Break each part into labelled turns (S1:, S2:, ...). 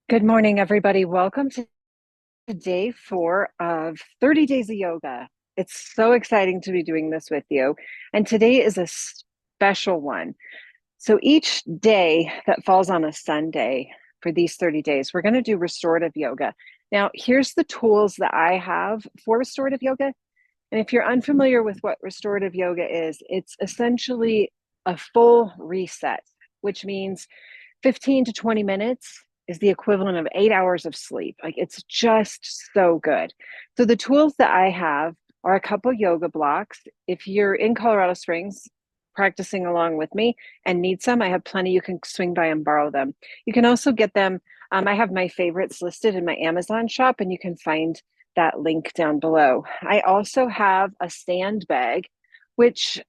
S1: Good morning, everybody. Welcome to day 4 of 30 days of yoga. It's so exciting to be doing this with you. And today is a special one. So each day that falls on a Sunday for these 30 days, we're going to do restorative yoga. Now, here's the tools that I have for restorative yoga. And if you're unfamiliar with what restorative yoga is, it's essentially a full reset, which means 15 to 20 minutes is the equivalent of 8 hours of sleep. Like, it's just so good. So the tools that I have are a couple yoga blocks. If you're in Colorado Springs practicing along with me and need some, I have plenty. You can swing by and borrow them. You can also get them. I have my favorites listed in my Amazon shop, and you can find that link down below. I also have a sand bag, which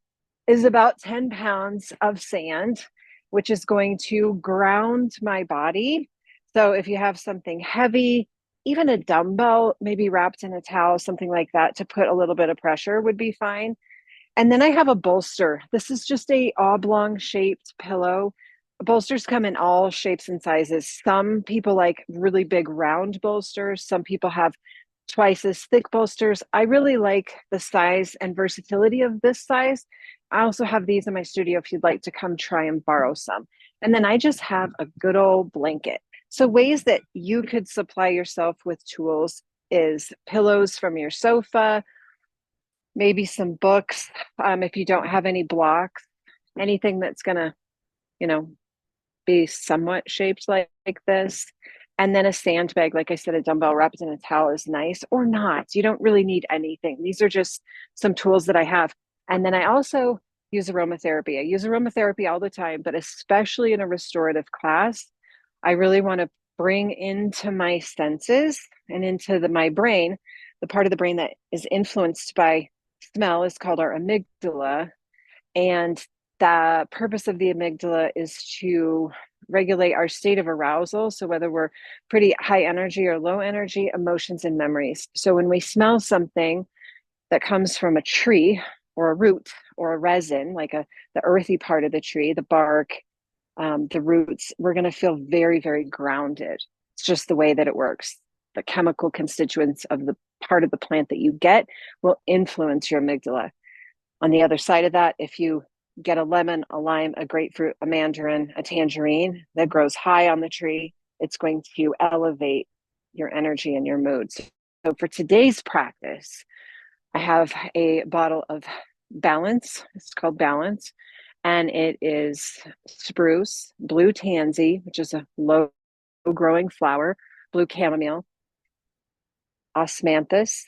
S1: is about 10 pounds of sand, which is going to ground my body. So if you have something heavy, even a dumbbell, maybe wrapped in a towel, something like that, to put a little bit of pressure would be fine. And then I have a bolster. This is just a oblong shaped pillow. Bolsters come in all shapes and sizes. Some people like really big round bolsters. Some people have twice as thick bolsters. I really like the size and versatility of this size. I also have these in my studio if you'd like to come try and borrow some. And then I just have a good old blanket. So ways that you could supply yourself with tools is pillows from your sofa, maybe some books, if you don't have any blocks, anything that's gonna, you know, be somewhat shaped like this. And then a sandbag, like I said, a dumbbell wrapped in a towel is nice, or not. You don't really need anything. These are just some tools that I have. And then I also use aromatherapy. I use aromatherapy all the time, but especially in a restorative class, I really want to bring into my senses and into my brain, the part of the brain that is influenced by smell is called our amygdala. And the purpose of the amygdala is to regulate our state of arousal. So whether we're pretty high energy or low energy, emotions and memories. So when we smell something that comes from a tree or a root or a resin, like the earthy part of the tree, the bark, the roots, we're going to feel very, very grounded. It's just the way that it works. The chemical constituents of the part of the plant that you get will influence your amygdala. On the other side of that, if you get a lemon, a lime, a grapefruit, a mandarin, a tangerine that grows high on the tree, it's going to elevate your energy and your moods. So for today's practice, I have a bottle of Balance. It's called Balance. And it is spruce, blue tansy, which is a low growing flower, blue chamomile, osmanthus,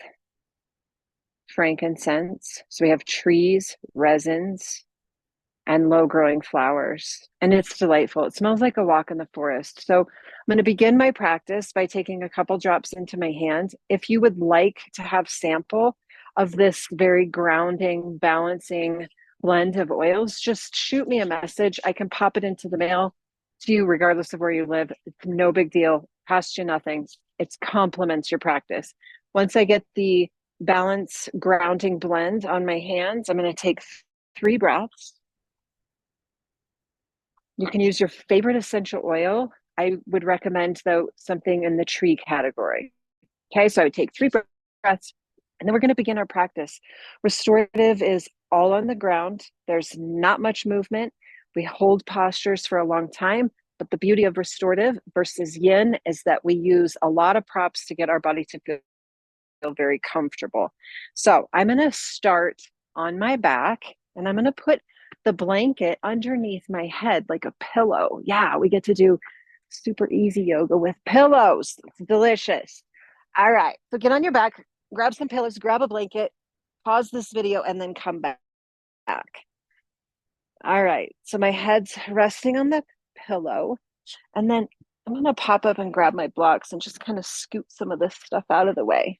S1: frankincense. So we have trees, resins, and low growing flowers. And it's delightful. It smells like a walk in the forest. So I'm going to begin my practice by taking a couple drops into my hand. If you would like to have sample of this very grounding, balancing blend of oils, just shoot me a message. I can pop it into the mail to you regardless of where you live. It's no big deal. Costs you nothing. It complements your practice. Once I get the balance grounding blend on my hands, I'm going to take 3 breaths. You can use your favorite essential oil. I would recommend, though, something in the tree category. Okay, so I would take 3 breaths, and then we're going to begin our practice. Restorative is all on the ground. There's not much movement. We hold postures for a long time, but the beauty of restorative versus yin is that we use a lot of props to get our body to feel very comfortable. So I'm going to start on my back, and I'm going to put the blanket underneath my head like a pillow. Yeah, we get to do super easy yoga with pillows. It's delicious. All right, so get on your back, grab some pillows, grab a blanket, pause this video, and then come back. All right, so my head's resting on the pillow, and then I'm going to pop up and grab my blocks and just kind of scoot some of this stuff out of the way.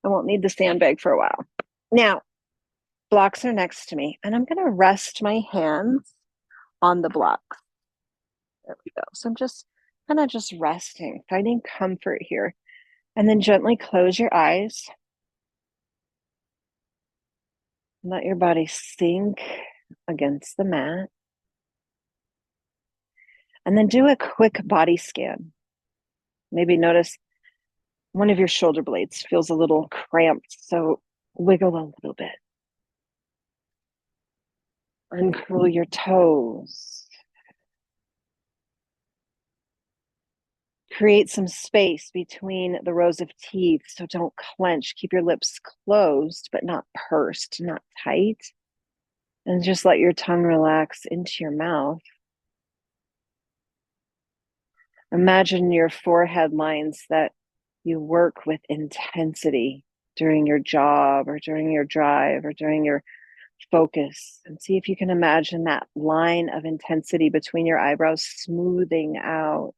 S1: I won't need the sandbag for a while. Now, blocks are next to me, and I'm going to rest my hands on the blocks. There we go. So I'm just kind of just resting, finding comfort here. And then gently close your eyes. Let your body sink against the mat. And then do a quick body scan. Maybe notice one of your shoulder blades feels a little cramped, so wiggle a little bit. Uncurl your toes. Create some space between the rows of teeth, so don't clench. Keep your lips closed, but not pursed, not tight. And just let your tongue relax into your mouth. Imagine your forehead lines that you work with intensity during your job or during your drive or during your focus, and see if you can imagine that line of intensity between your eyebrows smoothing out.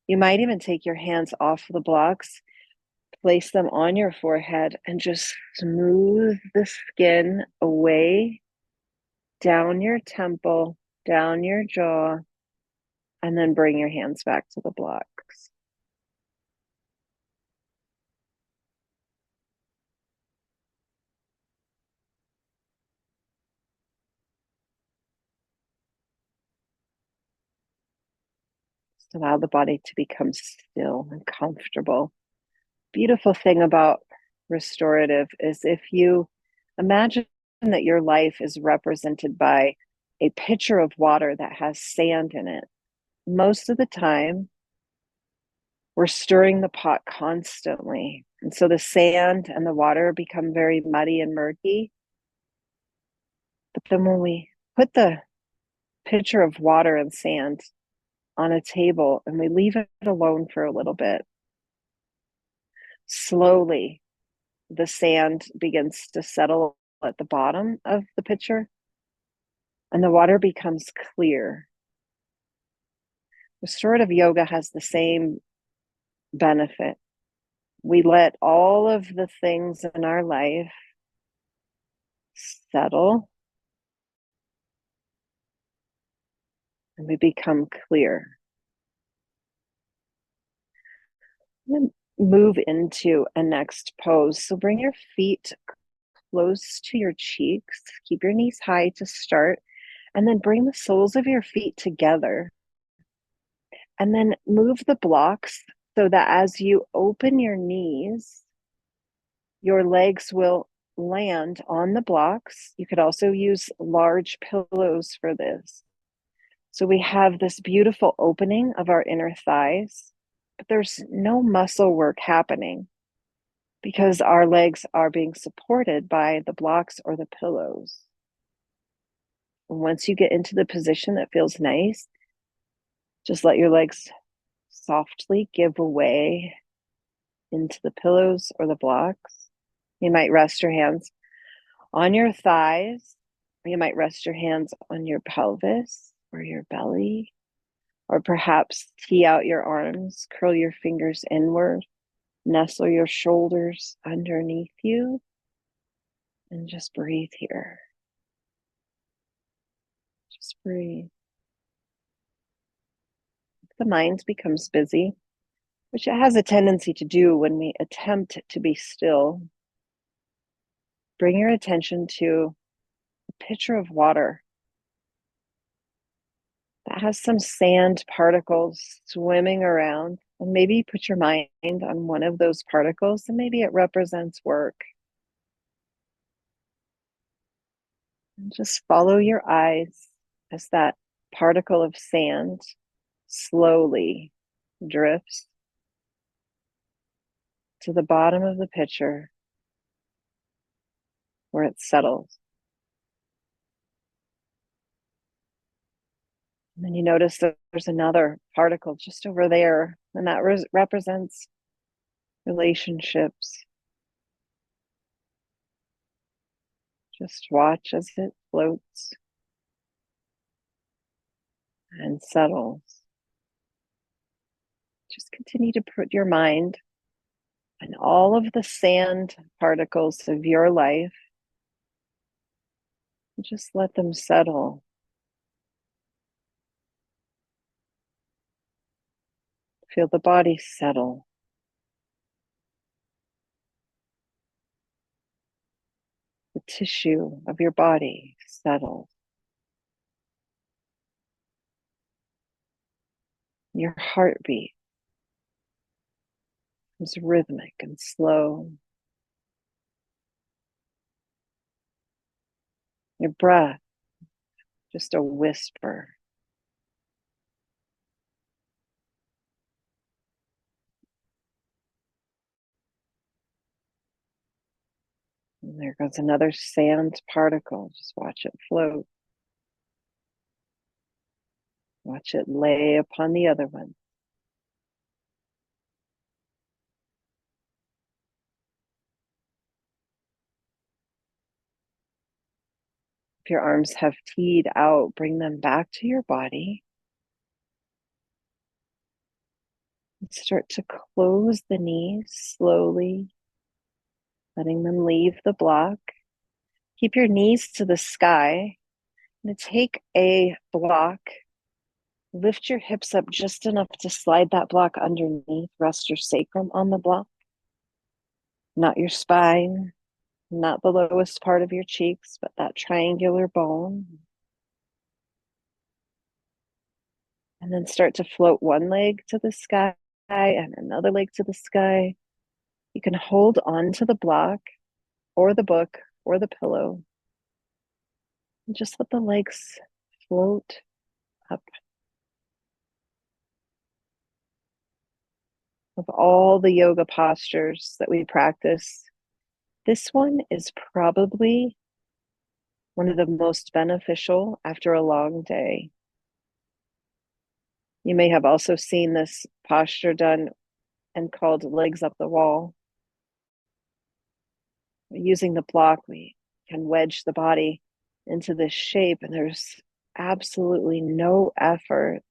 S1: You might even take your hands off the blocks, place them on your forehead, and just smooth the skin away, down your temple, down your jaw, and then bring your hands back to the blocks. Just allow the body to become still and comfortable. Beautiful thing about restorative is if you imagine that your life is represented by a pitcher of water that has sand in it. Most of the time, we're stirring the pot constantly. And so the sand and the water become very muddy and murky. But then when we put the pitcher of water and sand on a table and we leave it alone for a little bit, slowly the sand begins to settle at the bottom of the pitcher and the water becomes clear. Restorative yoga has the same benefit. We let all of the things in our life settle and we become clear. And move into a next pose. So bring your feet close to your cheeks. Keep your knees high to start. And then bring the soles of your feet together. And then move the blocks so that as you open your knees, your legs will land on the blocks. You could also use large pillows for this. So we have this beautiful opening of our inner thighs, but there's no muscle work happening because our legs are being supported by the blocks or the pillows. And once you get into the position that feels nice, just let your legs softly give away into the pillows or the blocks. You might rest your hands on your thighs, or you might rest your hands on your pelvis or your belly, or perhaps tee out your arms, curl your fingers inward, nestle your shoulders underneath you, and just breathe here. Just breathe. The mind becomes busy, which it has a tendency to do when we attempt to be still. Bring your attention to a pitcher of water that has some sand particles swimming around. And maybe put your mind on one of those particles, and maybe it represents work. And just follow your eyes as that particle of sand slowly drifts to the bottom of the pitcher where it settles. And then you notice that there's another particle just over there, and that represents relationships. Just watch as it floats and settles. Just continue to put your mind on all of the sand particles of your life. And just let them settle. Feel the body settle. The tissue of your body settle. Your heartbeat It's rhythmic and slow. Your breath, just a whisper. And there goes another sand particle. Just watch it float. Watch it lay upon the other one. If your arms have teed out, bring them back to your body. And start to close the knees slowly, letting them leave the block. Keep your knees to the sky. And take a block. Lift your hips up just enough to slide that block underneath. Rest your sacrum on the block. Not your spine, not the lowest part of your cheeks, but that triangular bone. And then start to float one leg to the sky and another leg to the sky. You can hold on to the block or the book or the pillow. And just let the legs float up. Of all the yoga postures that we practice, this one is probably one of the most beneficial after a long day. You may have also seen this posture done and called legs up the wall. Using the block, we can wedge the body into this shape, and there's absolutely no effort.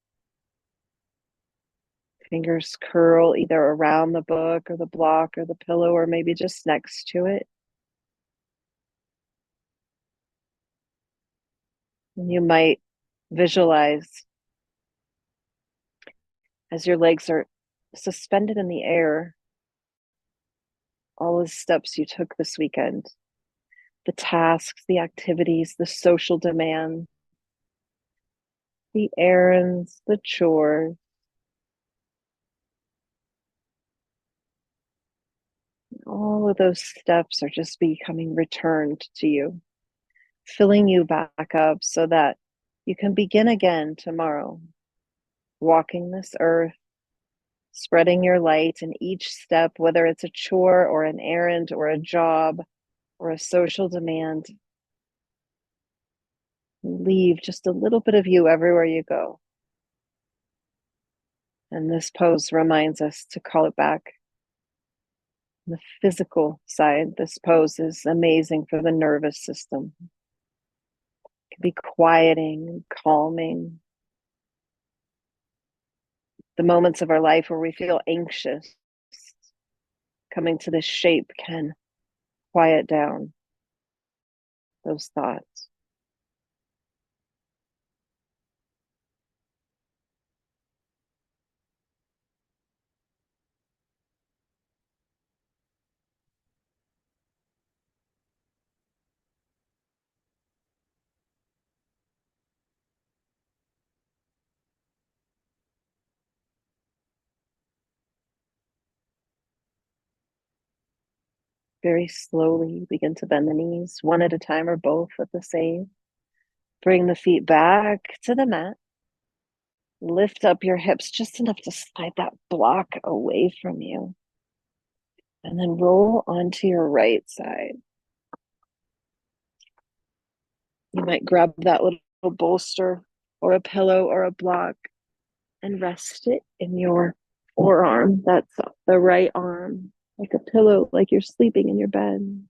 S1: Fingers curl either around the book or the block or the pillow, or maybe just next to it. And you might visualize as your legs are suspended in the air, all the steps you took this weekend, the tasks, the activities, the social demand, the errands, the chores. All of those steps are just becoming returned to you, filling you back up so that you can begin again tomorrow, walking this earth, spreading your light in each step, whether it's a chore or an errand or a job or a social demand. Leave just a little bit of you everywhere you go. And this pose reminds us to call it back. The physical side, this pose is amazing for the nervous system. It can be quieting and calming. The moments of our life where we feel anxious, coming to this shape can quiet down those thoughts. Very slowly begin to bend the knees, one at a time or both at the same. Bring the feet back to the mat. Lift up your hips just enough to slide that block away from you. And then roll onto your right side. You might grab that little bolster or a pillow or a block and rest it in your forearm. That's the right arm, like a pillow, like you're sleeping in your bed.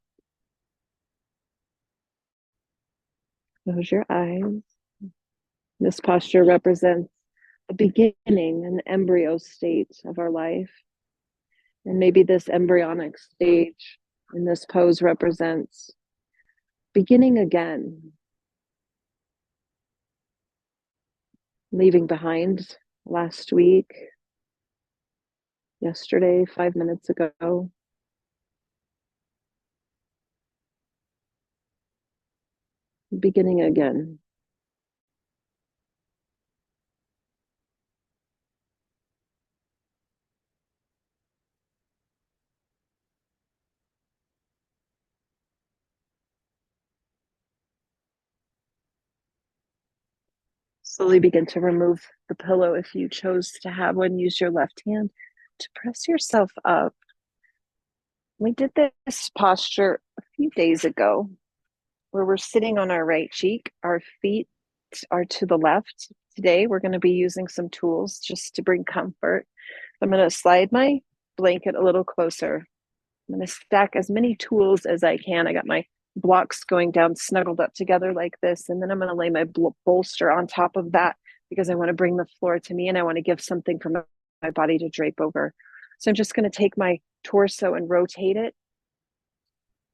S1: Close your eyes. This posture represents a beginning, an embryo state of our life. And maybe this embryonic stage in this pose represents beginning again, leaving behind last week, yesterday, 5 minutes ago. Beginning again. Slowly begin to remove the pillow if you chose to have one. Use your left hand to press yourself up. We did this posture a few days ago where we're sitting on our right cheek. Our feet are to the left. Today, we're going to be using some tools just to bring comfort. I'm going to slide my blanket a little closer. I'm going to stack as many tools as I can. I got my blocks going down, snuggled up together like this. And then I'm going to lay my bolster on top of that because I want to bring the floor to me and I want to give something for my body to drape over. So I'm just going to take my torso and rotate it,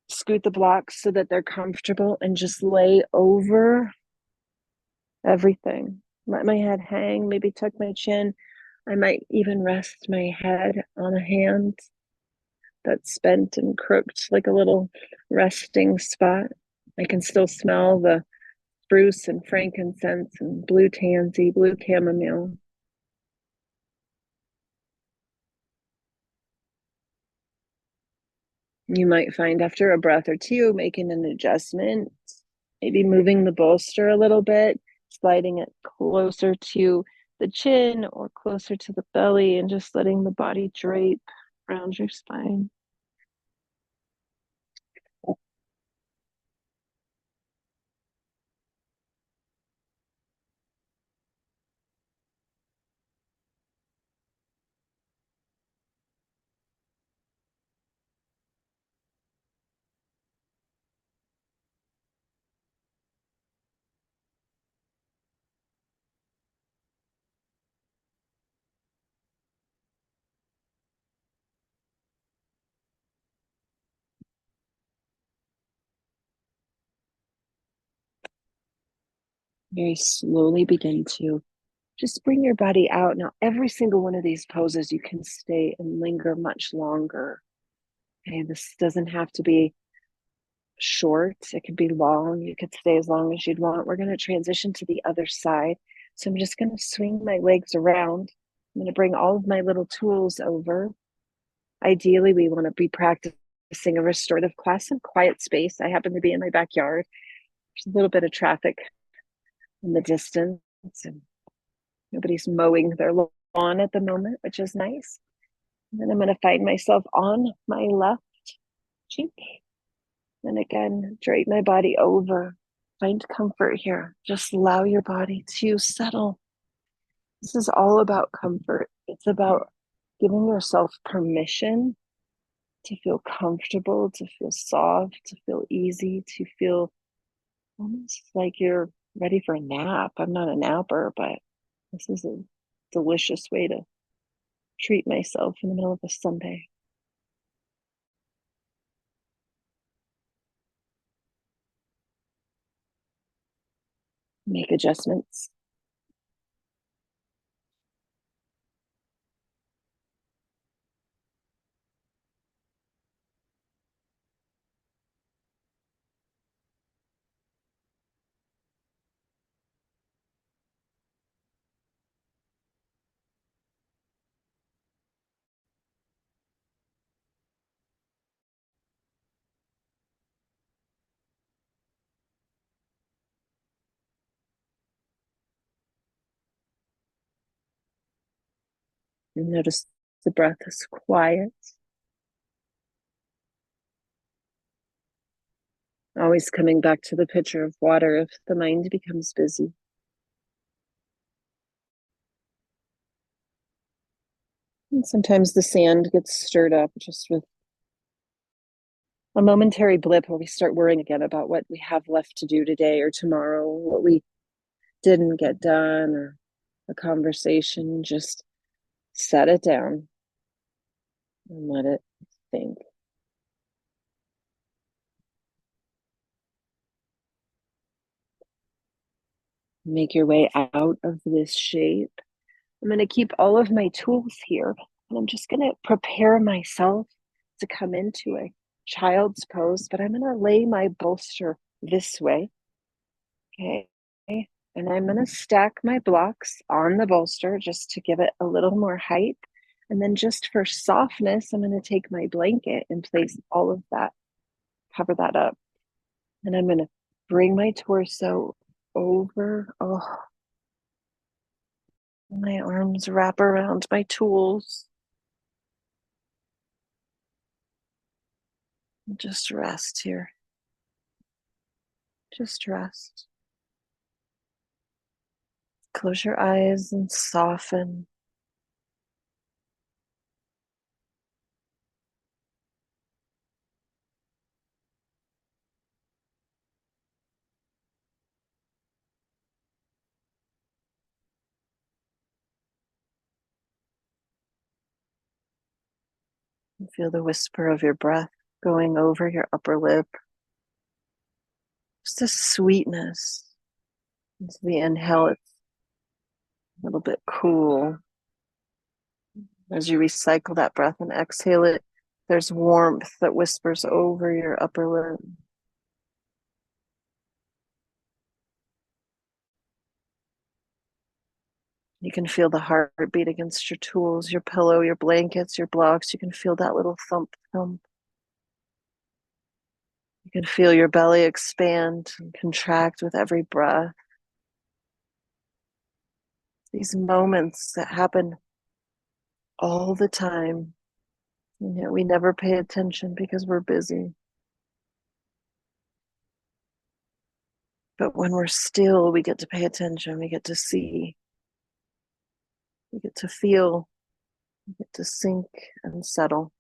S1: scoot the blocks so that they're comfortable, and just lay over everything. Let my head hang, maybe tuck my chin. I might even rest my head on a hand that's bent and crooked, like a little resting spot. I can still smell the spruce and frankincense and blue tansy, blue chamomile. You might find after a breath or two, making an adjustment, maybe moving the bolster a little bit, sliding it closer to the chin or closer to the belly, and just letting the body drape around your spine. Very slowly begin to just bring your body out. Now, every single one of these poses, you can stay and linger much longer. Okay, this doesn't have to be short, it could be long. You could stay as long as you'd want. We're going to transition to the other side. So I'm just going to swing my legs around. I'm going to bring all of my little tools over. Ideally, we want to be practicing a restorative class in quiet space. I happen to be in my backyard. There's a little bit of traffic in the distance, and nobody's mowing their lawn at the moment, which is nice. And then I'm going to find myself on my left cheek. And again, drape my body over. Find comfort here. Just allow your body to settle. This is all about comfort. It's about giving yourself permission to feel comfortable, to feel soft, to feel easy, to feel almost like you're ready for a nap. I'm not a napper, but this is a delicious way to treat myself in the middle of a Sunday. Make adjustments. And notice the breath is quiet. Always coming back to the pitcher of water if the mind becomes busy. And sometimes the sand gets stirred up just with a momentary blip where we start worrying again about what we have left to do today or tomorrow, what we didn't get done, or a conversation. Just set it down and let it think. Make your way out of this shape. I'm going to keep all of my tools here, and I'm just going to prepare myself to come into a child's pose, but I'm going to lay my bolster this way. Okay. And I'm going to stack my blocks on the bolster just to give it a little more height. And then just for softness, I'm going to take my blanket and place all of that, cover that up. And I'm going to bring my torso over. Oh, My arms wrap around my tools. Just rest here. Just rest. Close your eyes and soften. And feel the whisper of your breath going over your upper lip. Just a sweetness. As the inhale, it's a little bit cool. As you recycle that breath and exhale it, there's warmth that whispers over your upper lip. You can feel the heartbeat against your tools, your pillow, your blankets, your blocks. You can feel that little thump, thump. You can feel your belly expand and contract with every breath. These moments that happen all the time, and yet we never pay attention because we're busy. But when we're still, we get to pay attention. We get to see. We get to feel. We get to sink and settle.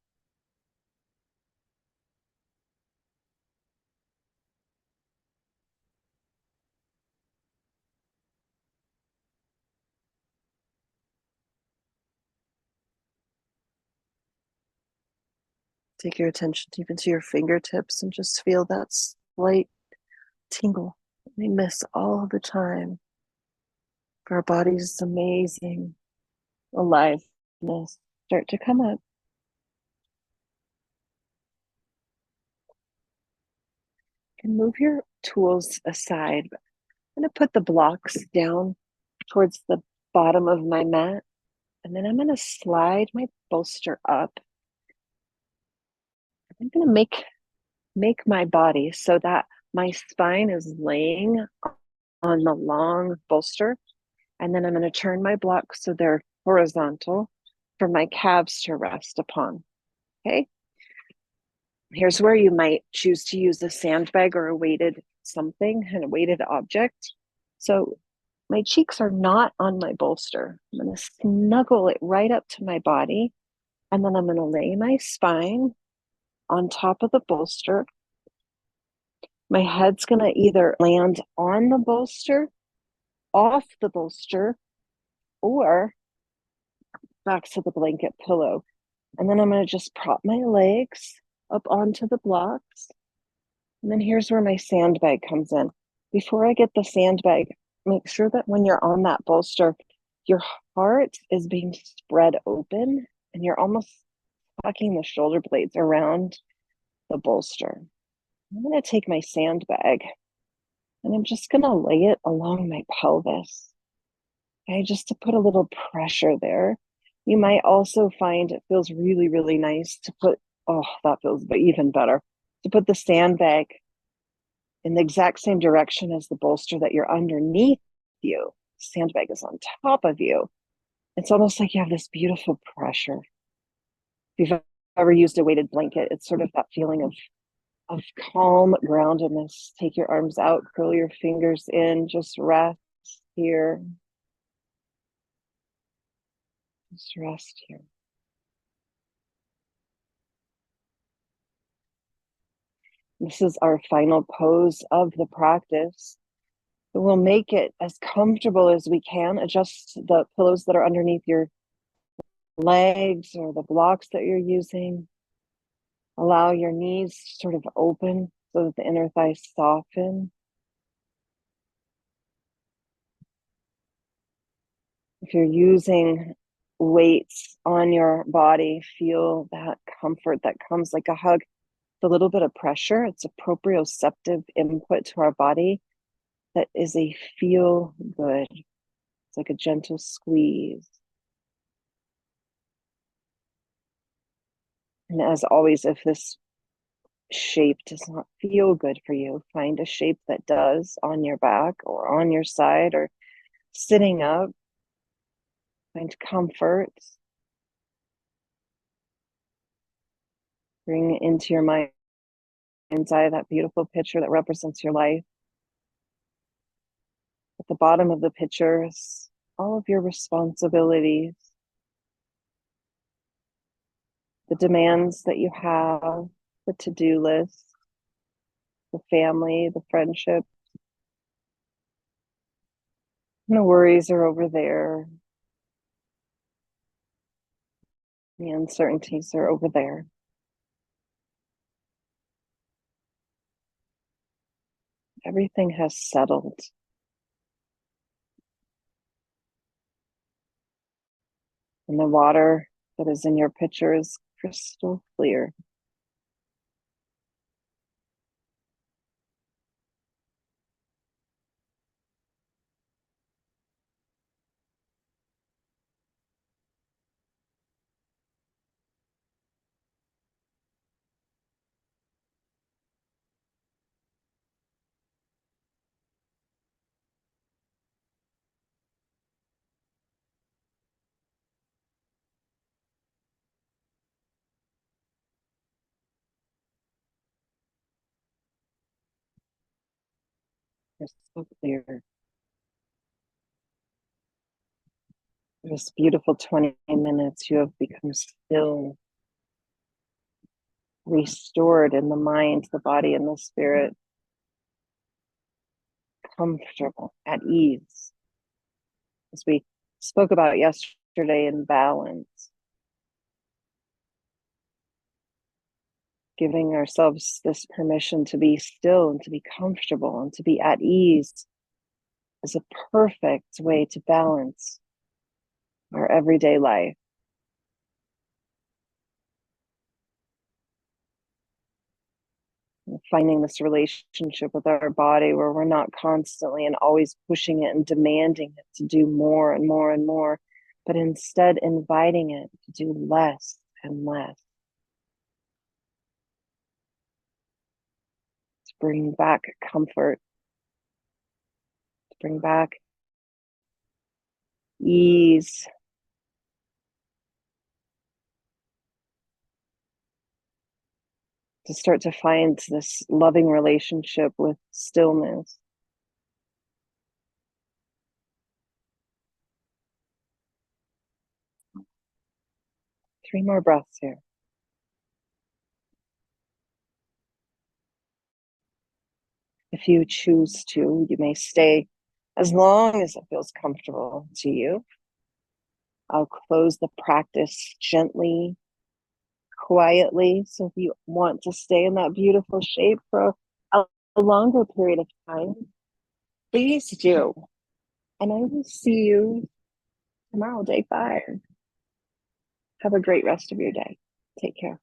S1: Take your attention even to your fingertips and just feel that slight tingle we miss all the time. For our body's amazing aliveness start to come up. You can move your tools aside. I'm going to put the blocks down towards the bottom of my mat, and then I'm going to slide my bolster up. I'm going to make my body so that my spine is laying on the long bolster, and then I'm going to turn my blocks so they're horizontal for my calves to rest upon. Okay. Here's where you might choose to use a sandbag or a weighted something and a weighted object. So my cheeks are not on my bolster. I'm going to snuggle it right up to my body, and then I'm going to lay my spine on top of the bolster. My head's going to either land on the bolster, off the bolster, or back to the blanket pillow. And then I'm going to just prop my legs up onto the blocks. And then here's where my sandbag comes in. Before I get the sandbag, make sure that when you're on that bolster, your heart is being spread open and you're almost tucking the shoulder blades around the bolster. I'm going to take my sandbag and I'm just going to lay it along my pelvis. Okay, just to put a little pressure there. You might also find it feels really, really nice to put, oh, that feels even better, to put the sandbag in the exact same direction as the bolster that you're underneath you. Sandbag is on top of you. It's almost like you have this beautiful pressure. If you've ever used a weighted blanket, it's sort of that feeling of calm groundedness. Take your arms out, curl your fingers in, just rest here. Just rest here. This is our final pose of the practice. We'll make it as comfortable as we can. Adjust the pillows that are underneath your legs or the blocks that you're using. Allow your knees to sort of open so that the inner thighs soften. If you're using weights on your body, feel that comfort that comes like a hug. A little bit of pressure, it's a proprioceptive input to our body that is a feel good. It's like a gentle squeeze. And as always, if this shape does not feel good for you, find a shape that does on your back or on your side or sitting up. Find comfort. Bring into your mind's eye that beautiful picture that represents your life. At the bottom of the picture is all of your responsibilities, the demands that you have, the to-do list, the family, the friendship, and the worries are over there. The uncertainties are over there. Everything has settled. And the water that is in your pitcher is crystal clear. Crystal clear. This beautiful 20 minutes, you have become still, restored in the mind, the body, and the spirit, comfortable, at ease. As we spoke about yesterday, in balance, giving ourselves this permission to be still and to be comfortable and to be at ease is a perfect way to balance our everyday life. Finding this relationship with our body where we're not constantly and always pushing it and demanding it to do more and more and more, but instead inviting it to do less and less. To bring back comfort, to bring back ease, to start to find this loving relationship with stillness. 3 more breaths here. If you choose to, you may stay as long as it feels comfortable to you. I'll close the practice gently, quietly. So if you want to stay in that beautiful shape for a longer period of time, please do. And I will see you tomorrow, day 5. Have a great rest of your day. Take care.